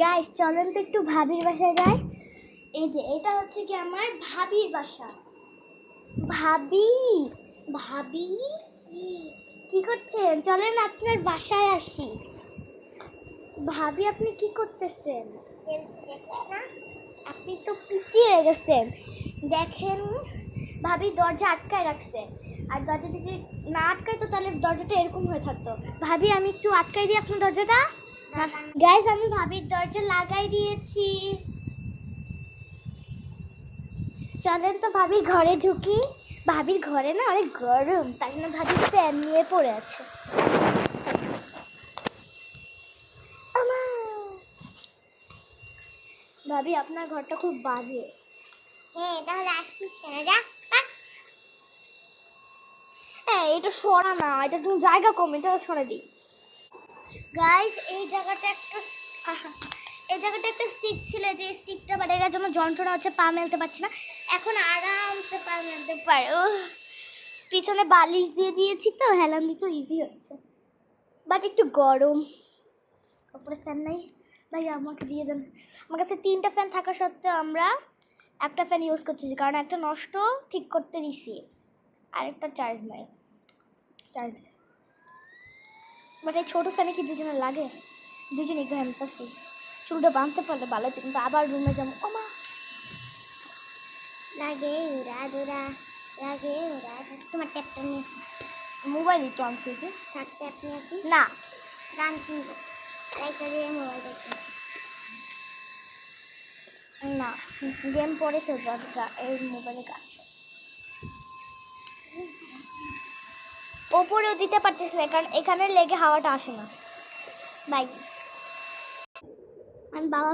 Guys চলেন তো একটু ভাবির বাসায় যাই। এই যে এটা হচ্ছে কি আমার ভাবির বাসা। ভাবি ভাবি কি করছেন? চলেন আপনার বাসায় আসি। ভাবি আপনি কি করতেছেন? আপনি তো পিছিয়ে গেছেন। দেখেন ভাবি দরজা আটকায় রাখছে, আর দরজা থেকে না আটকায় তো তাহলে দরজাটা এরকম হয়ে থাকতো। ভাবি আমি একটু আটকাই দিই আপনার দরজাটা। গাইস আমি ভাবির দরজা লাগাই দিয়েছি। চলেন তো ভাবির ঘরে ঢুকি। ভাবির ঘরে না অনেক গরম, তাই জন্য ভাবি ফ্যান নিয়ে পড়ে আছে। ভাবি আপনার ঘরটা খুব বাজে। হ্যাঁ তাহলে আসছিস কেন? যা হ্যাঁ এটা সরা না, এটা তুমি জায়গা কম, এটা সরে দিই। গাইস এই জায়গাটা একটা স্টিক ছিল, যে স্টিকটা বাড়ানোর জন্য যন্ত্রণা হচ্ছে, পা মেলতে পারছি না। এখন আরামসে পা মেলতে পারো। পিছনে বালিশ দিয়ে দিয়েছি তো হেলান দিতে ইজি হচ্ছে, বাট একটু গরম। উপরে ফ্যান নাই ভাই, আমাকে দিয়ে দেন। আমার কাছে 3টা ফ্যান থাকা সত্ত্বেও আমরা একটা ফ্যান ইউজ করতেছি, কারণ একটা নষ্ট ঠিক করতে দিছি, আরেকটা চার্জ নাই, চার্জ দিতে। বাট এই ছোটো ফ্যানে কি দুজনে লাগে? দুজনে ঘামতেছি। চুলটা বাঁধতে পারলে ভালো হচ্ছে, কিন্তু আবার রুমে যাবো। ও মা লাগে উড়া দুরা, লাগে উড়া। তোমার ট্যাপটা নিয়ে আসি। মোবাইলই তো আনছি যে। থাক ট্যাপ নিয়ে আসি। না গান শুনবো, একটা দিয়ে মোবাইল দেখবো। না, গেম পরে খেলবো, এই মোবাইলে গান শুনবো। ওপরেও দিতে পারতেছি না, কারণ এখানে লেগে হাওয়াটা আসে না। বাই। আমি বাবা